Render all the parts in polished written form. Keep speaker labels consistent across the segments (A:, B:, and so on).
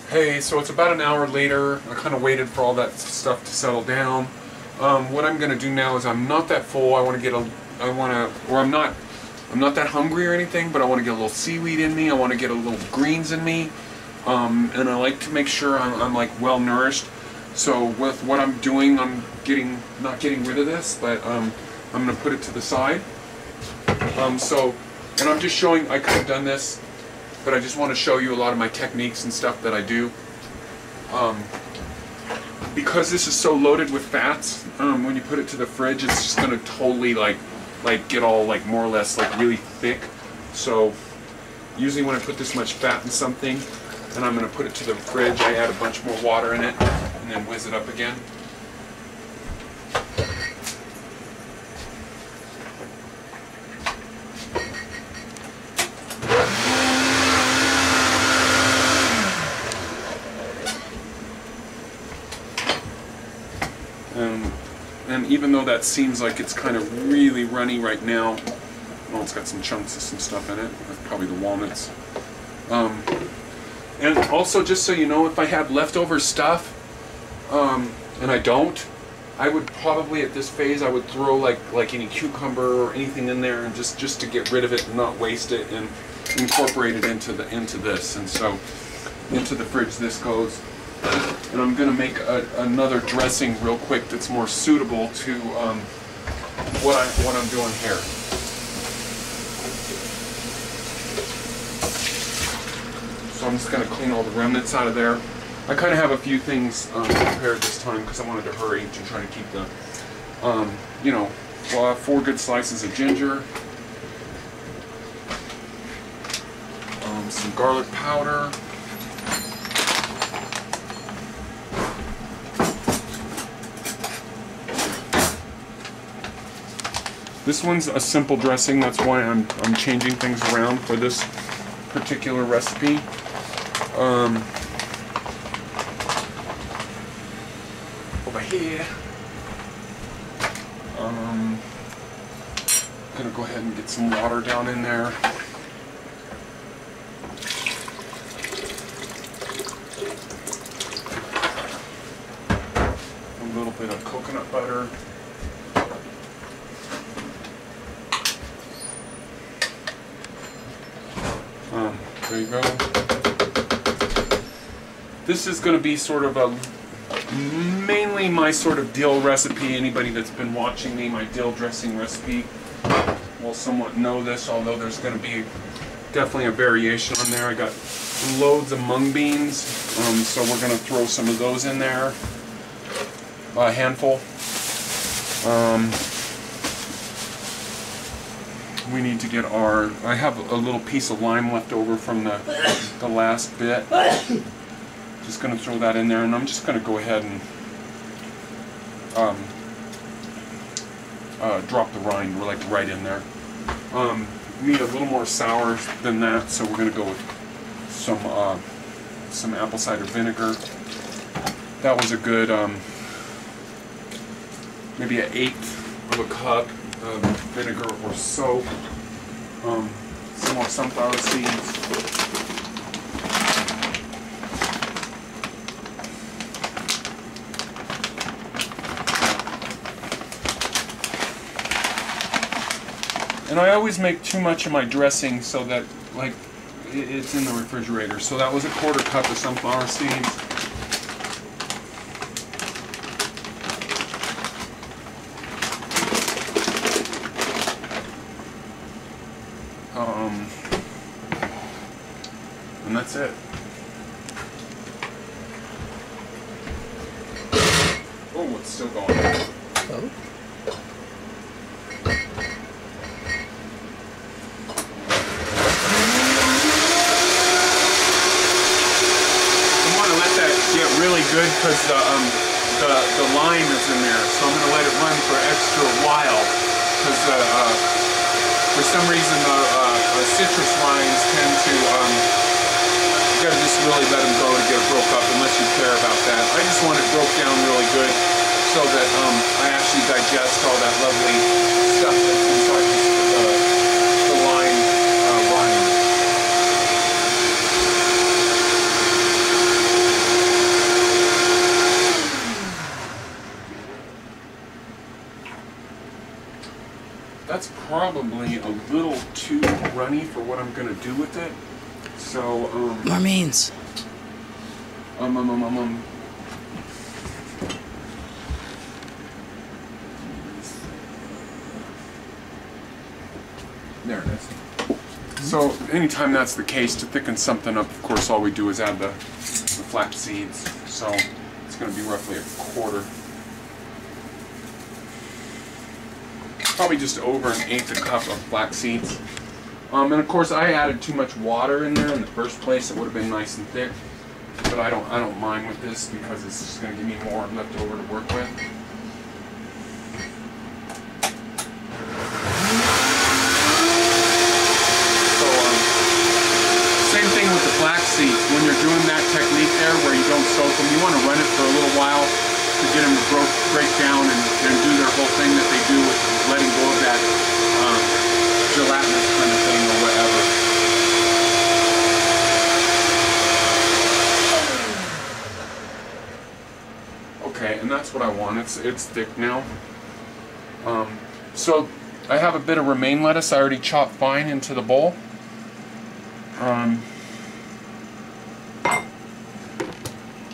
A: Hey, so it's about an hour later. I kind of waited for all that stuff to settle down. What I'm going to do now is I'm not that full. I want to get I'm not that hungry or anything, but I want to get a little seaweed in me. I want to get a little greens in me. And I like to make sure I'm like well nourished. So with what I'm doing, I'm not getting rid of this, but I'm going to put it to the side. And I'm just showing, I could have done this, but I just want to show you a lot of my techniques and stuff that I do. Because this is so loaded with fats, when you put it to the fridge, it's just going to totally like get all like more or less like really thick. So usually when I put this much fat in something and I'm going to put it to the fridge, I add a bunch more water in it and then whiz it up again. And even though that seems like it's kind of really runny right now, well, it's got some chunks of some stuff in it. That's probably the walnuts. And also, just so you know, if I had leftover stuff, and I don't, I would probably at this phase I would throw like any cucumber or anything in there, and just to get rid of it and not waste it, and incorporate it into this. And so into the fridge this goes. And I'm going to make another dressing real quick that's more suitable to what I'm doing here. So I'm just going to clean all the remnants out of there. I kind of have a few things prepared this time because I wanted to hurry to try to keep the, you know, well, I have 4 good slices of ginger, some garlic powder. This one's a simple dressing, that's why I'm changing things around for this particular recipe. Over here. Gonna go ahead and get some water down in there. A little bit of coconut butter. There you go. This is going to be sort of mainly my sort of dill recipe. Anybody that's been watching me, my dill dressing recipe, will somewhat know this, although there's going to be definitely a variation on there. I got loads of mung beans, so we're going to throw some of those in there, a handful. We need to get I have a little piece of lime left over from the last bit. Just going to throw that in there, and I'm just going to go ahead and drop the rind like right in there. Need a little more sour than that, so we're going to go with some apple cider vinegar. That was a good maybe an 1/8 of a cup of vinegar or so. Some more sunflower seeds. And I always make too much of my dressing so that like it's in the refrigerator. So that was a 1/4 cup of sunflower seeds. And that's it. Oh, it's still going. Oh. Really good because the lime is in there, so I'm going to let it run for an extra while because for some reason the citrus rinds tend to you got to just really let them go to get it broke up unless you care about that. I just want it broke down really good so that I actually digest all that lovely stuff that's inside the lime rind. probably a little too runny for what I'm gonna do with it. So,
B: More means.
A: There it is. So, anytime that's the case, to thicken something up, of course, all we do is add the flax seeds. So, it's going to be roughly a quarter. Probably just over 1/8 cup of flax seeds. And of course, I added too much water in there in the first place. It would have been nice and thick, but I don't mind with this because it's just going to give me more left over to work with. Flax seeds, when you're doing that technique there where you don't soak them, you want to run it for a little while to get them to break down and do their whole thing that they do with letting go of that gelatinous kind of thing or whatever. Okay, and that's what I want. It's thick now. So I have a bit of romaine lettuce I already chopped fine into the bowl.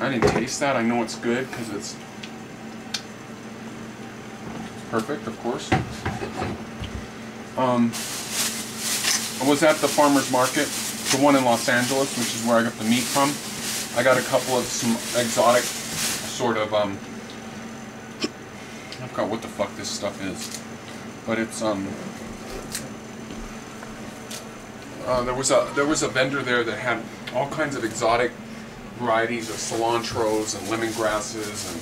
A: I didn't taste that. I know it's good because it's perfect, of course. I was at the farmer's market, the one in Los Angeles, which is where I got the meat from. I got a couple of some exotic sort of I forgot what the fuck this stuff is, but it's there was a vendor there that had all kinds of exotic varieties of cilantros and lemongrasses and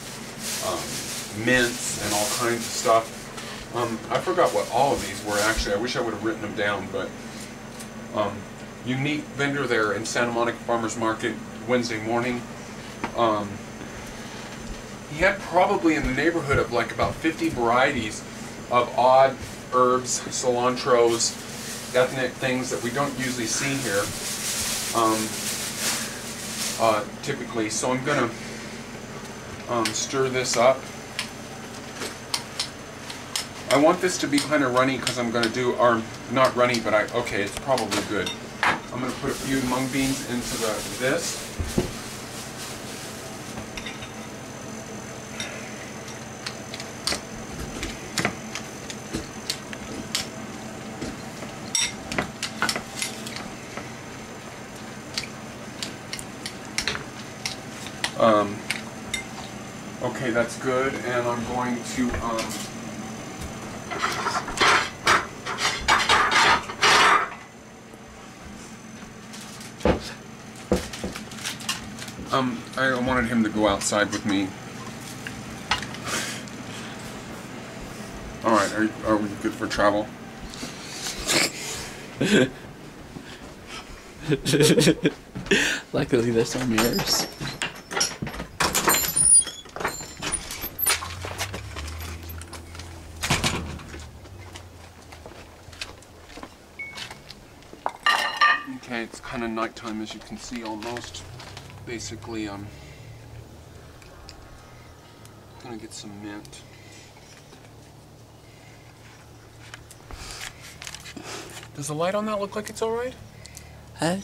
A: mints and all kinds of stuff. I forgot what all of these were actually. I wish I would have written them down, but unique vendor there in Santa Monica Farmers Market Wednesday morning. He had probably in the neighborhood of like about 50 varieties of odd herbs, cilantros, ethnic things that we don't usually see here. Typically, so I'm gonna stir this up. I want this to be kind of runny because I'm gonna do, or not runny, but okay, it's probably good. I'm gonna put a few mung beans into this. Okay, that's good, and I'm going to I wanted him to go outside with me. All right, are we good for travel?
B: Luckily, there's no mirrors.
A: Okay, it's kind of nighttime, as you can see, almost. Basically, I'm gonna get some mint. Does the light on that look like it's all right?
B: Yeah.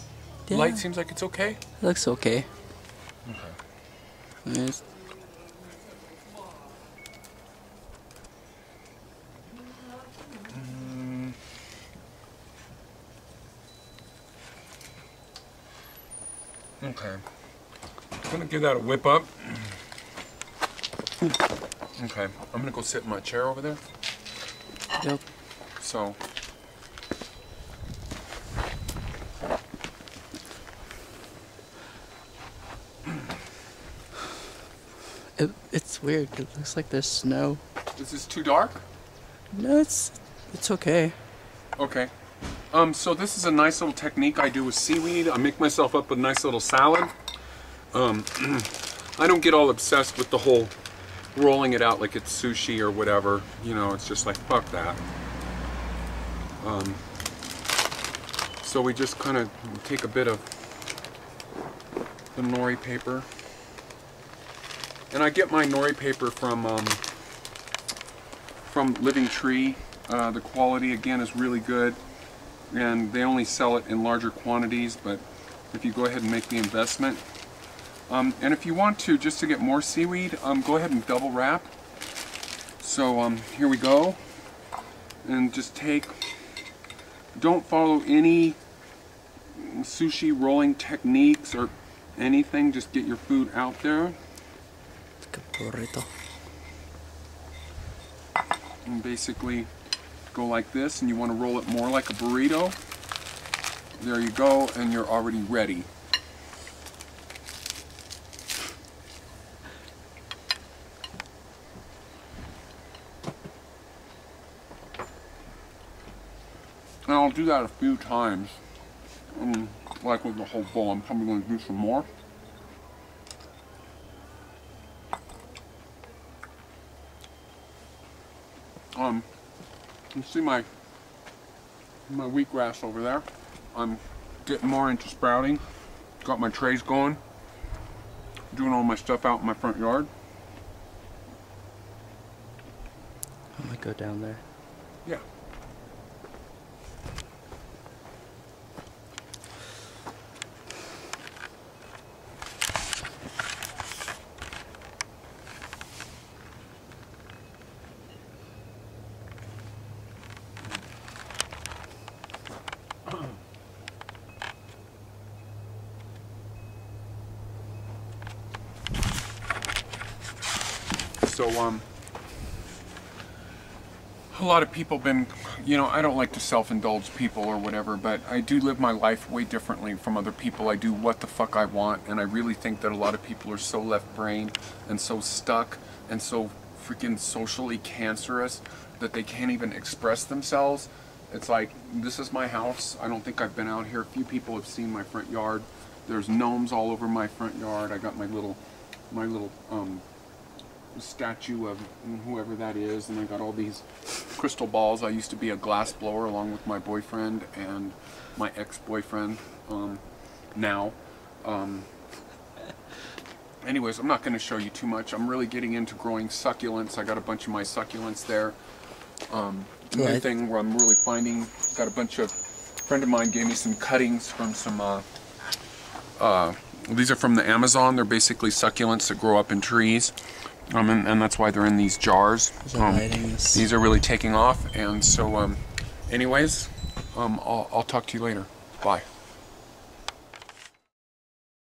A: Light seems like it's okay.
B: It looks okay.
A: Okay.
B: Yes.
A: Okay. I'm gonna give that a whip up. Okay. I'm gonna go sit in my chair over there.
B: Yep.
A: So.
B: It's weird. It looks like there's snow.
A: Is this too dark?
B: No, it's okay.
A: Okay. So this is a nice little technique I do with seaweed. I make myself up a nice little salad. I don't get all obsessed with the whole rolling it out like it's sushi or whatever. You know, it's just like, fuck that. So we just kind of take a bit of the nori paper. And I get my nori paper from Living Tree. The quality again is really good, and they only sell it in larger quantities, but if you go ahead and make the investment, and if you want to, just to get more seaweed, go ahead and double wrap. So here we go, and just don't follow any sushi rolling techniques or anything, just get your food out there. And basically go like this, and you want to roll it more like a burrito. There you go, and you're already ready. And I'll do that a few times. Like with the whole bowl, I'm probably going to do some more. You see my wheatgrass over there. I'm getting more into sprouting. Got my trays going. Doing all my stuff out in my front yard.
B: I'm gonna go down there.
A: Yeah. So, a lot of people been, I don't like to self-indulge people or whatever, but I do live my life way differently from other people. I do what the fuck I want, and I really think that a lot of people are so left-brained and so stuck and so freaking socially cancerous that they can't even express themselves. It's like, this is my house. I don't think I've been out here. A few people have seen my front yard. There's gnomes all over my front yard. I got my little statue of whoever that is, and I got all these crystal balls. I used to be a glass blower along with my boyfriend and my ex-boyfriend now. Anyways, I'm not going to show you too much. I'm really getting into growing succulents. I got a bunch of my succulents there. New thing where I'm really finding, got a bunch of, a friend of mine gave me some cuttings from some these are from the Amazon. They're basically succulents that grow up in trees. And that's why they're in these jars. These are really taking off, and so anyways, I'll talk to you later. Bye.